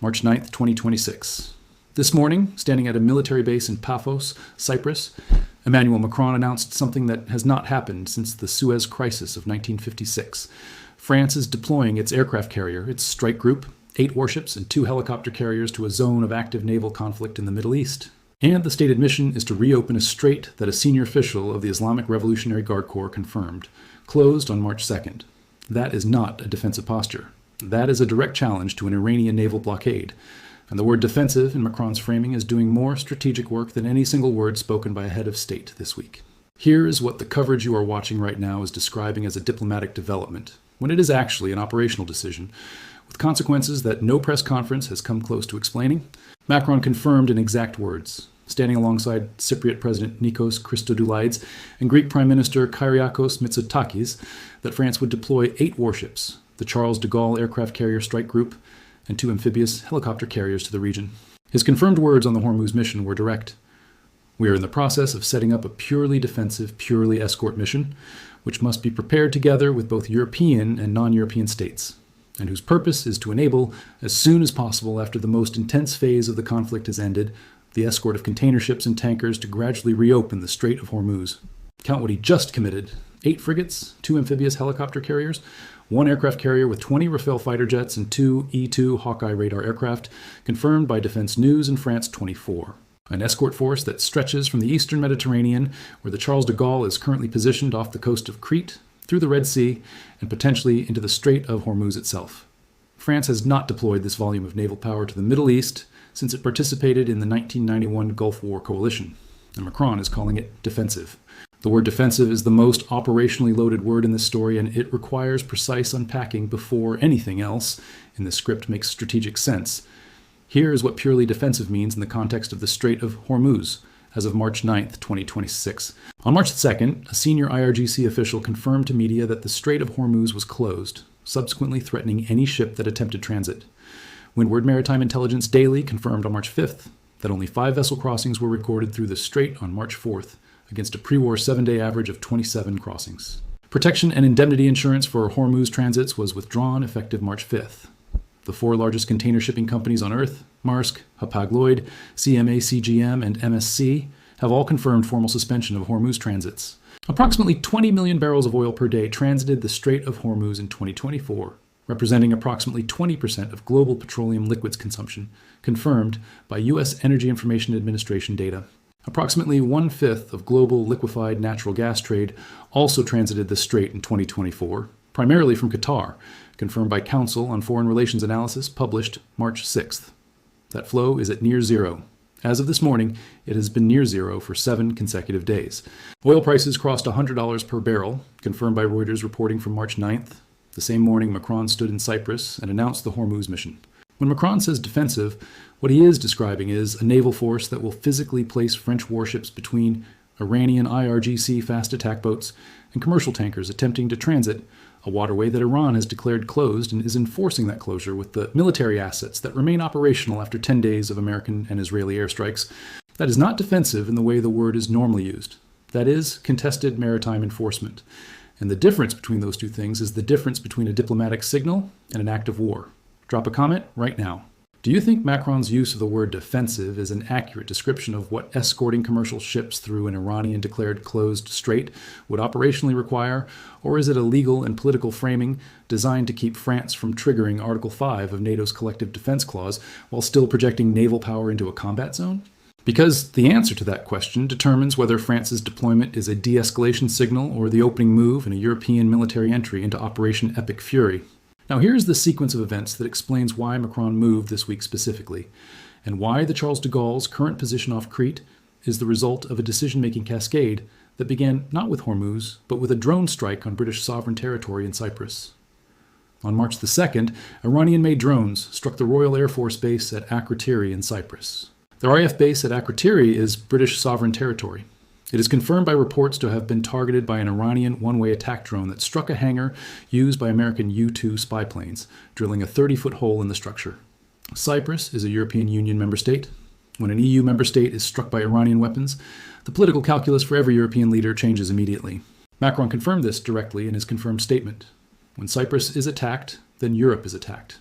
March 9th, 2026. This morning, standing at a military base in Paphos, Cyprus, Emmanuel Macron announced something that has not happened since the Suez Crisis of 1956. France is deploying its aircraft carrier, its strike group, 8 warships and 2 helicopter carriers to a zone of active naval conflict in the Middle East. And the stated mission is to reopen a strait that a senior official of the Islamic Revolutionary Guard Corps confirmed, closed on March 2nd. That is not a defensive posture. That is a direct challenge to an Iranian naval blockade. And the word defensive in Macron's framing is doing more strategic work than any single word spoken by a head of state this week. Here is what the coverage you are watching right now is describing as a diplomatic development, when it is actually an operational decision, with consequences that no press conference has come close to explaining. Macron confirmed in exact words, standing alongside Cypriot President Nikos Christodoulides and Greek Prime Minister Kyriakos Mitsotakis, that France would deploy 8 warships, the Charles de Gaulle aircraft carrier strike group, and 2 amphibious helicopter carriers to the region. His confirmed words on the Hormuz mission were direct. We are in the process of setting up a purely defensive, purely escort mission, which must be prepared together with both European and non-European states, and whose purpose is to enable, as soon as possible after the most intense phase of the conflict has ended, the escort of container ships and tankers to gradually reopen the Strait of Hormuz. Count what he just committed: 8 frigates, 2 amphibious helicopter carriers, 1 aircraft carrier with 20 Rafale fighter jets and 2 E-2 Hawkeye radar aircraft, confirmed by Defense News and France 24. An escort force that stretches from the eastern Mediterranean, where the Charles de Gaulle is currently positioned off the coast of Crete, through the Red Sea, and potentially into the Strait of Hormuz itself. France has not deployed this volume of naval power to the Middle East since it participated in the 1991 Gulf War coalition, and Macron is calling it defensive. The word defensive is the most operationally loaded word in this story, and it requires precise unpacking before anything else in the script makes strategic sense. Here is what purely defensive means in the context of the Strait of Hormuz as of March 9th, 2026. On March 2nd, a senior IRGC official confirmed to media that the Strait of Hormuz was closed, subsequently threatening any ship that attempted transit. Windward Maritime Intelligence Daily confirmed on March 5th that only 5 vessel crossings were recorded through the strait on March 4th, against a pre-war 7-day average of 27 crossings. Protection and indemnity insurance for Hormuz transits was withdrawn effective March 5th. The 4 largest container shipping companies on Earth, Maersk, Hapag-Lloyd, CMA CGM, and MSC, have all confirmed formal suspension of Hormuz transits. Approximately 20 million barrels of oil per day transited the Strait of Hormuz in 2024, representing approximately 20% of global petroleum liquids consumption, confirmed by U.S. Energy Information Administration data. Approximately 1/5 of global liquefied natural gas trade also transited the strait in 2024, primarily from Qatar, confirmed by Council on Foreign Relations Analysis published March 6th. That flow is at near zero. As of this morning, it has been near zero for 7 consecutive days. Oil prices crossed $100 per barrel, confirmed by Reuters reporting from March 9th. The same morning, Macron stood in Cyprus and announced the Hormuz mission. When Macron says defensive, what he is describing is a naval force that will physically place French warships between Iranian IRGC fast attack boats and commercial tankers attempting to transit a waterway that Iran has declared closed and is enforcing that closure with the military assets that remain operational after 10 days of American and Israeli airstrikes. That is not defensive in the way the word is normally used. That is contested maritime enforcement. And the difference between those two things is the difference between a diplomatic signal and an act of war. Drop a comment right now. Do you think Macron's use of the word defensive is an accurate description of what escorting commercial ships through an Iranian-declared closed strait would operationally require, or is it a legal and political framing designed to keep France from triggering Article 5 of NATO's Collective Defense Clause while still projecting naval power into a combat zone? Because the answer to that question determines whether France's deployment is a de-escalation signal or the opening move in a European military entry into Operation Epic Fury. Now here's the sequence of events that explains why Macron moved this week specifically, and why the Charles de Gaulle's current position off Crete is the result of a decision-making cascade that began not with Hormuz, but with a drone strike on British sovereign territory in Cyprus. On March the 2nd, Iranian-made drones struck the Royal Air Force Base at Akrotiri in Cyprus. The RAF base at Akrotiri is British sovereign territory. It is confirmed by reports to have been targeted by an Iranian one-way attack drone that struck a hangar used by American U-2 spy planes, drilling a 30-foot hole in the structure. Cyprus is a European Union member state. When an EU member state is struck by Iranian weapons, the political calculus for every European leader changes immediately. Macron confirmed this directly in his confirmed statement. When Cyprus is attacked, then Europe is attacked.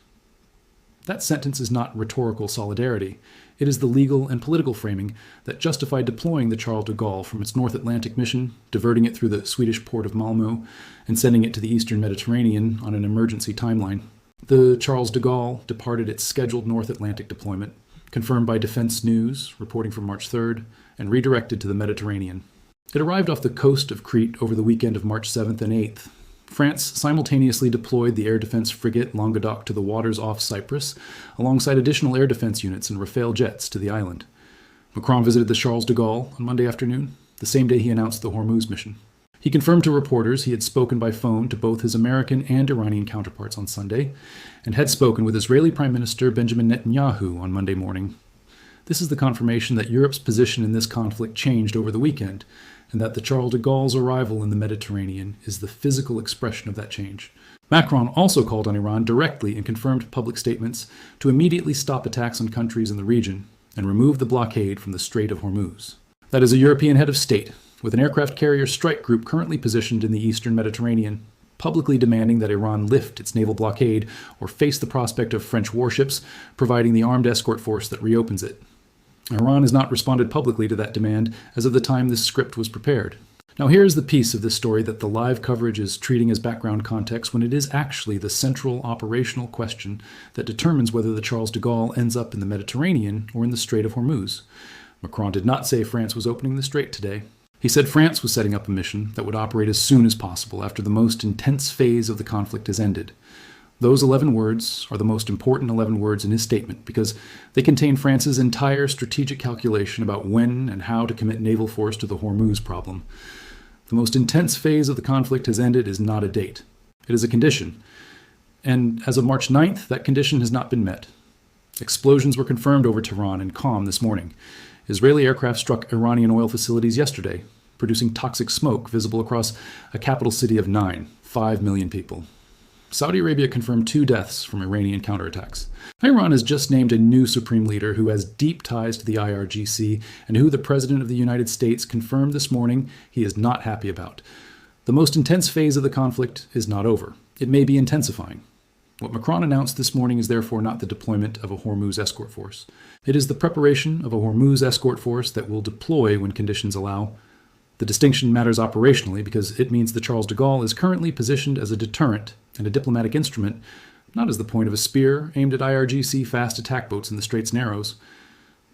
That sentence is not rhetorical solidarity. It is the legal and political framing that justified deploying the Charles de Gaulle from its North Atlantic mission, diverting it through the Swedish port of Malmö, and sending it to the eastern Mediterranean on an emergency timeline. The Charles de Gaulle departed its scheduled North Atlantic deployment, confirmed by Defense News, reporting from March 3rd, and redirected to the Mediterranean. It arrived off the coast of Crete over the weekend of March 7th and 8th. France simultaneously deployed the air defense frigate Languedoc to the waters off Cyprus, alongside additional air defense units and Rafale jets to the island. Macron visited the Charles de Gaulle on Monday afternoon, the same day he announced the Hormuz mission. He confirmed to reporters he had spoken by phone to both his American and Iranian counterparts on Sunday, and had spoken with Israeli Prime Minister Benjamin Netanyahu on Monday morning. This is the confirmation that Europe's position in this conflict changed over the weekend, and that the Charles de Gaulle's arrival in the Mediterranean is the physical expression of that change. Macron also called on Iran directly in confirmed public statements to immediately stop attacks on countries in the region and remove the blockade from the Strait of Hormuz. That is a European head of state, with an aircraft carrier strike group currently positioned in the eastern Mediterranean, publicly demanding that Iran lift its naval blockade or face the prospect of French warships providing the armed escort force that reopens it. Iran has not responded publicly to that demand as of the time this script was prepared. Now here's the piece of this story that the live coverage is treating as background context when it is actually the central operational question that determines whether the Charles de Gaulle ends up in the Mediterranean or in the Strait of Hormuz. Macron did not say France was opening the strait today. He said France was setting up a mission that would operate as soon as possible after the most intense phase of the conflict has ended. Those 11 words are the most important 11 words in his statement because they contain France's entire strategic calculation about when and how to commit naval force to the Hormuz problem. The most intense phase of the conflict has ended is not a date. It is a condition. And as of March 9th, that condition has not been met. Explosions were confirmed over Tehran and Qom this morning. Israeli aircraft struck Iranian oil facilities yesterday, producing toxic smoke visible across a capital city of 5 million people. Saudi Arabia confirmed 2 deaths from Iranian counterattacks. Iran has just named a new supreme leader who has deep ties to the IRGC and who the President of the United States confirmed this morning he is not happy about. The most intense phase of the conflict is not over. It may be intensifying. What Macron announced this morning is therefore not the deployment of a Hormuz escort force. It is the preparation of a Hormuz escort force that will deploy when conditions allow. The distinction matters operationally because it means the Charles de Gaulle is currently positioned as a deterrent and a diplomatic instrument, not as the point of a spear aimed at IRGC fast attack boats in the Straits Narrows.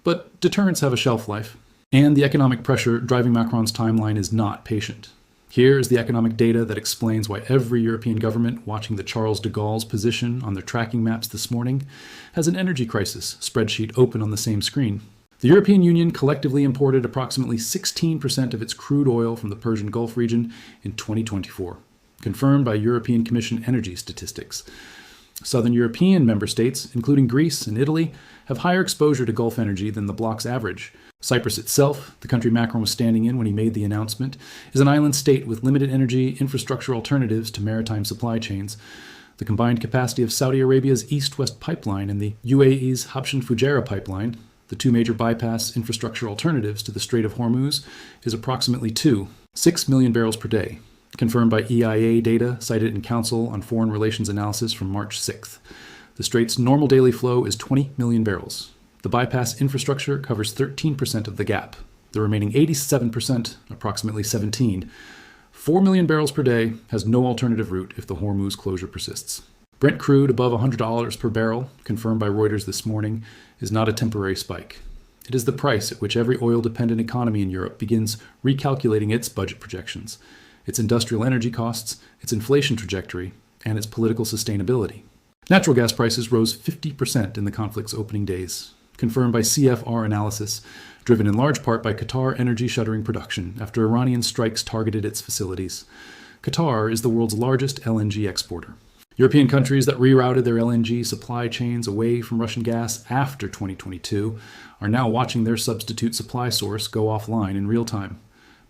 But deterrents have a shelf life, and the economic pressure driving Macron's timeline is not patient. Here is the economic data that explains why every European government watching the Charles de Gaulle's position on their tracking maps this morning has an energy crisis spreadsheet open on the same screen. The European Union collectively imported approximately 16% of its crude oil from the Persian Gulf region in 2024, confirmed by European Commission energy statistics. Southern European member states, including Greece and Italy, have higher exposure to Gulf energy than the bloc's average. Cyprus itself, the country Macron was standing in when he made the announcement, is an island state with limited energy infrastructure alternatives to maritime supply chains. The combined capacity of Saudi Arabia's East-West pipeline and the UAE's Habshan Fujairah pipeline, the 2 major bypass infrastructure alternatives to the Strait of Hormuz, is approximately 6 million barrels per day, confirmed by EIA data cited in Council on Foreign Relations analysis from March 6th. The Strait's normal daily flow is 20 million barrels. The bypass infrastructure covers 13% of the gap. The remaining 87%, approximately 4 million barrels per day, has no alternative route if the Hormuz closure persists. Brent crude above $100 per barrel, confirmed by Reuters this morning, is not a temporary spike. It is the price at which every oil-dependent economy in Europe begins recalculating its budget projections, its industrial energy costs, its inflation trajectory, and its political sustainability. Natural gas prices rose 50% in the conflict's opening days, confirmed by CFR analysis, driven in large part by Qatar energy shuttering production after Iranian strikes targeted its facilities. Qatar is the world's largest LNG exporter. European countries that rerouted their LNG supply chains away from Russian gas after 2022 are now watching their substitute supply source go offline in real time.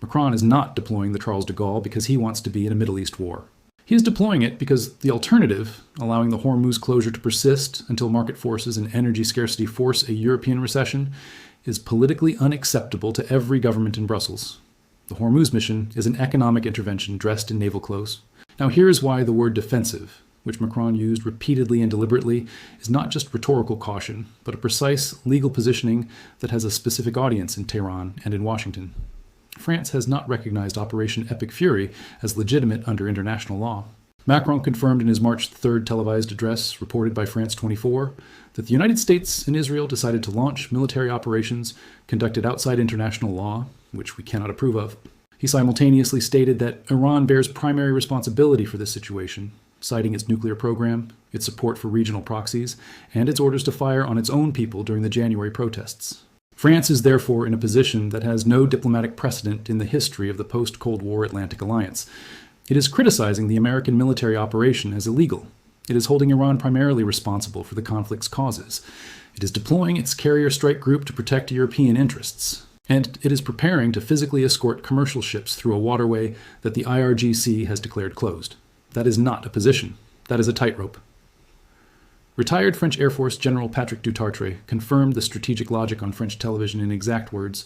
Macron is not deploying the Charles de Gaulle because he wants to be in a Middle East war. He is deploying it because the alternative, allowing the Hormuz closure to persist until market forces and energy scarcity force a European recession, is politically unacceptable to every government in Brussels. The Hormuz mission is an economic intervention dressed in naval clothes. Now here is why the word defensive which Macron used repeatedly and deliberately, is not just rhetorical caution, but a precise legal positioning that has a specific audience in Tehran and in Washington. France has not recognized Operation Epic Fury as legitimate under international law. Macron confirmed in his March 3rd televised address, reported by France 24, that the United States and Israel decided to launch military operations conducted outside international law, which we cannot approve of. He simultaneously stated that Iran bears primary responsibility for this situation, citing its nuclear program, its support for regional proxies, and its orders to fire on its own people during the January protests. France is therefore in a position that has no diplomatic precedent in the history of the post-Cold War Atlantic Alliance. It is criticizing the American military operation as illegal. It is holding Iran primarily responsible for the conflict's causes. It is deploying its carrier strike group to protect European interests. And it is preparing to physically escort commercial ships through a waterway that the IRGC has declared closed. That is not a position. That is a tightrope. Retired French Air Force General Patrick Dutartre confirmed the strategic logic on French television in exact words.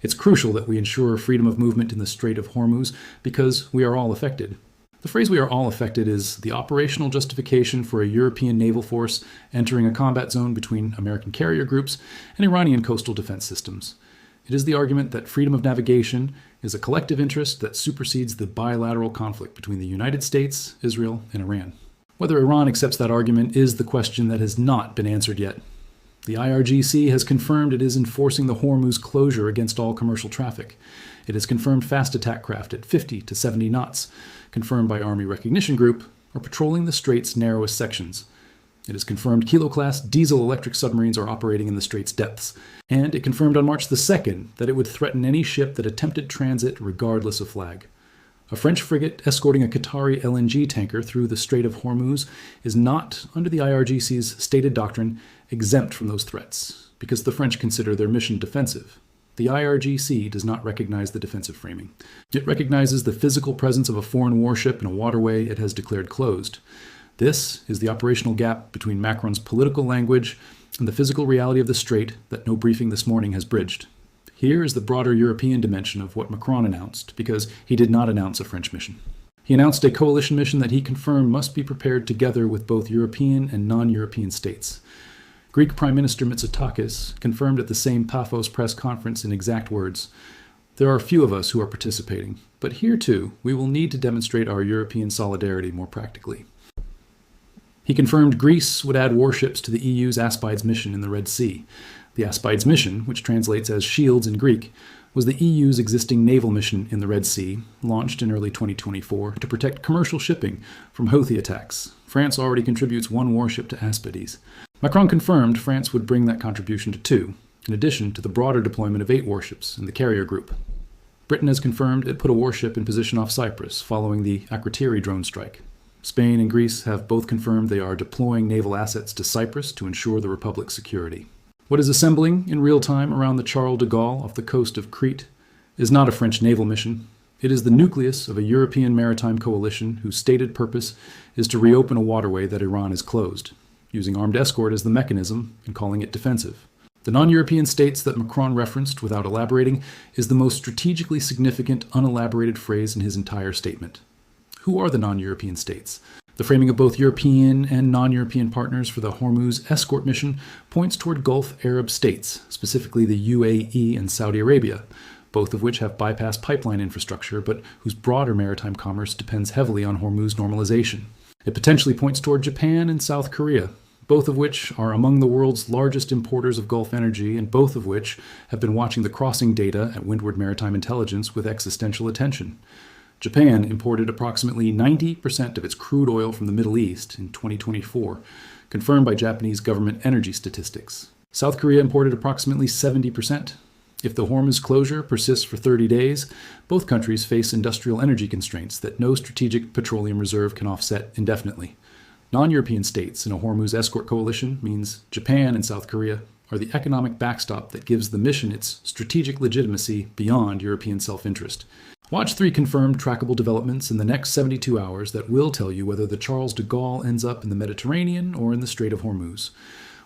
It's crucial that we ensure freedom of movement in the Strait of Hormuz because we are all affected. The phrase "we are all affected" is the operational justification for a European naval force entering a combat zone between American carrier groups and Iranian coastal defense systems. It is the argument that freedom of navigation is a collective interest that supersedes the bilateral conflict between the United States, Israel, and Iran. Whether Iran accepts that argument is the question that has not been answered yet. The IRGC has confirmed it is enforcing the Hormuz closure against all commercial traffic. It has confirmed fast attack craft at 50 to 70 knots, confirmed by Army Recognition Group, are patrolling the strait's narrowest sections. It has confirmed Kilo-class diesel-electric submarines are operating in the strait's depths. And it confirmed on March the 2nd that it would threaten any ship that attempted transit regardless of flag. A French frigate escorting a Qatari LNG tanker through the Strait of Hormuz is not, under the IRGC's stated doctrine, exempt from those threats, because the French consider their mission defensive. The IRGC does not recognize the defensive framing. It recognizes the physical presence of a foreign warship in a waterway it has declared closed. This is the operational gap between Macron's political language and the physical reality of the strait that no briefing this morning has bridged. Here is the broader European dimension of what Macron announced, because he did not announce a French mission. He announced a coalition mission that he confirmed must be prepared together with both European and non-European states. Greek Prime Minister Mitsotakis confirmed at the same Paphos press conference in exact words, "There are few of us who are participating, but here too we will need to demonstrate our European solidarity more practically." He confirmed Greece would add warships to the EU's Aspides mission in the Red Sea. The Aspides mission, which translates as shields in Greek, was the EU's existing naval mission in the Red Sea, launched in early 2024 to protect commercial shipping from Houthi attacks. France already contributes 1 warship to Aspides. Macron confirmed France would bring that contribution to 2, in addition to the broader deployment of 8 warships in the carrier group. Britain has confirmed it put a warship in position off Cyprus following the Akrotiri drone strike. Spain and Greece have both confirmed they are deploying naval assets to Cyprus to ensure the Republic's security. What is assembling in real time around the Charles de Gaulle off the coast of Crete is not a French naval mission. It is the nucleus of a European maritime coalition whose stated purpose is to reopen a waterway that Iran has closed, using armed escort as the mechanism and calling it defensive. The non-European states that Macron referenced without elaborating is the most strategically significant unelaborated phrase in his entire statement. Who are the non-European states? The framing of both European and non-European partners for the Hormuz escort mission points toward Gulf Arab states, specifically the UAE and Saudi Arabia, both of which have bypass pipeline infrastructure, but whose broader maritime commerce depends heavily on Hormuz normalization. It potentially points toward Japan and South Korea, both of which are among the world's largest importers of Gulf energy, and both of which have been watching the crossing data at Windward Maritime Intelligence with existential attention. Japan imported approximately 90% of its crude oil from the Middle East in 2024, confirmed by Japanese government energy statistics. South Korea imported approximately 70%. If the Hormuz closure persists for 30 days, both countries face industrial energy constraints that no strategic petroleum reserve can offset indefinitely. Non-European states in a Hormuz escort coalition means Japan and South Korea are the economic backstop that gives the mission its strategic legitimacy beyond European self-interest. Watch 3 confirmed trackable developments in the next 72 hours that will tell you whether the Charles de Gaulle ends up in the Mediterranean or in the Strait of Hormuz.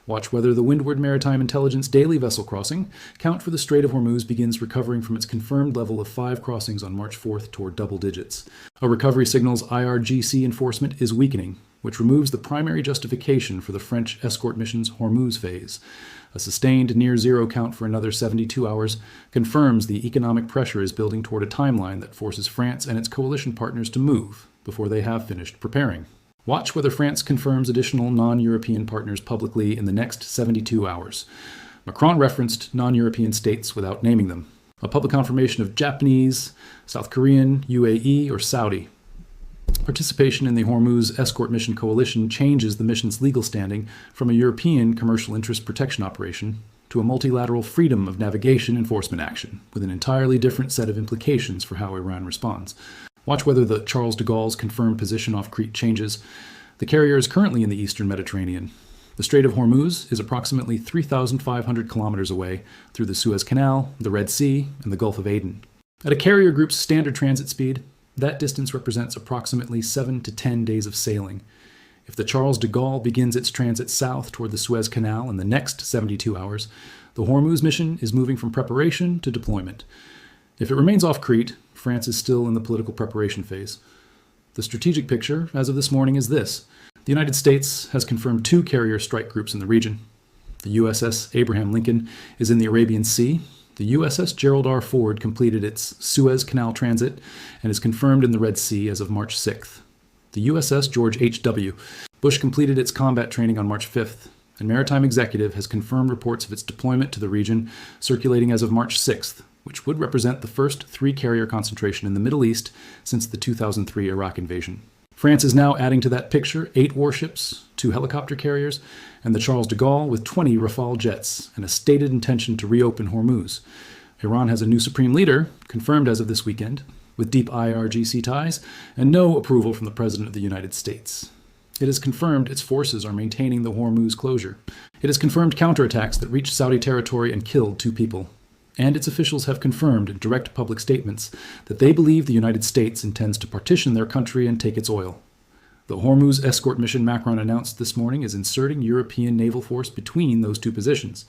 Watch whether the Windward Maritime Intelligence daily vessel crossing count for the Strait of Hormuz begins recovering from its confirmed level of 5 crossings on March 4th toward double digits. A recovery signals IRGC enforcement is weakening. which removes the primary justification for the French escort mission's Hormuz phase. A sustained near-zero count for another 72 hours confirms the economic pressure is building toward a timeline that forces France and its coalition partners to move before they have finished preparing. Watch whether France confirms additional non-European partners publicly in the next 72 hours. Macron referenced non-European states without naming them. A public confirmation of Japanese, South Korean, UAE, or Saudi. Participation in the Hormuz escort mission coalition changes the mission's legal standing from a European commercial interest protection operation to a multilateral freedom of navigation enforcement action, with an entirely different set of implications for how Iran responds. Watch whether the Charles de Gaulle's confirmed position off Crete changes. The carrier is currently in the eastern Mediterranean. The Strait of Hormuz is approximately 3,500 kilometers away through the Suez Canal, the Red Sea, and the Gulf of Aden. At a carrier group's standard transit speed, that distance represents approximately 7 to 10 days of sailing. If the Charles de Gaulle begins its transit south toward the Suez Canal in the next 72 hours, the Hormuz mission is moving from preparation to deployment. If it remains off Crete, France is still in the political preparation phase. The strategic picture, as of this morning, is this. The United States has confirmed 2 carrier strike groups in the region. The USS Abraham Lincoln is in the Arabian Sea. The USS Gerald R. Ford completed its Suez Canal transit and is confirmed in the Red Sea as of March 6th. The USS George H.W. Bush completed its combat training on March 5th, and Maritime Executive has confirmed reports of its deployment to the region circulating as of March 6th, which would represent the first 3-carrier concentration in the Middle East since the 2003 Iraq invasion. France is now adding to that picture 8 warships, 2 helicopter carriers, and the Charles de Gaulle with 20 Rafale jets, and a stated intention to reopen Hormuz. Iran has a new supreme leader, confirmed as of this weekend, with deep IRGC ties, and no approval from the President of the United States. It has confirmed its forces are maintaining the Hormuz closure. It has confirmed counterattacks that reached Saudi territory and killed 2 people. And its officials have confirmed in direct public statements that they believe the United States intends to partition their country and take its oil. The Hormuz escort mission Macron announced this morning is inserting European naval force between those 2 positions.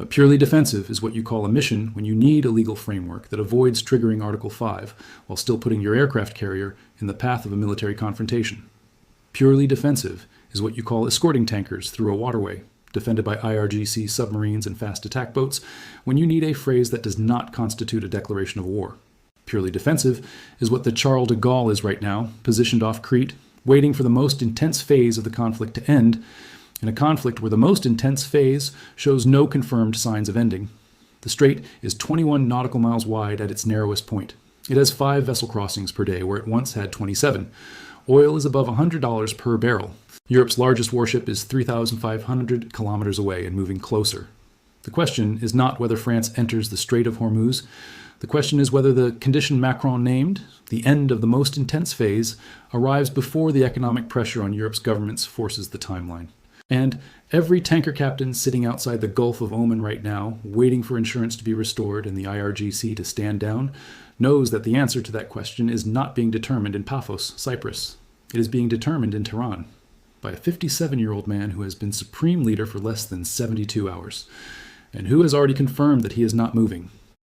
Purely defensive is what you call a mission when you need a legal framework that avoids triggering Article 5 while still putting your aircraft carrier in the path of a military confrontation. Purely defensive is what you call escorting tankers through a waterway, defended by IRGC submarines and fast attack boats, when you need a phrase that does not constitute a declaration of war. Purely defensive is what the Charles de Gaulle is right now, positioned off Crete, waiting for the most intense phase of the conflict to end, in a conflict where the most intense phase shows no confirmed signs of ending. The strait is 21 nautical miles wide at its narrowest point. It has 5 vessel crossings per day, where it once had 27. Oil is above $100 per barrel. Europe's largest warship is 3,500 kilometers away and moving closer. The question is not whether France enters the Strait of Hormuz. The question is whether the condition Macron named, the end of the most intense phase, arrives before the economic pressure on Europe's governments forces the timeline. And every tanker captain sitting outside the Gulf of Oman right now, waiting for insurance to be restored and the IRGC to stand down, knows that the answer to that question is not being determined in Paphos, Cyprus. It is being determined in Tehran, by a 57-year-old man who has been supreme leader for less than 72 hours, and who has already confirmed that he is not moving.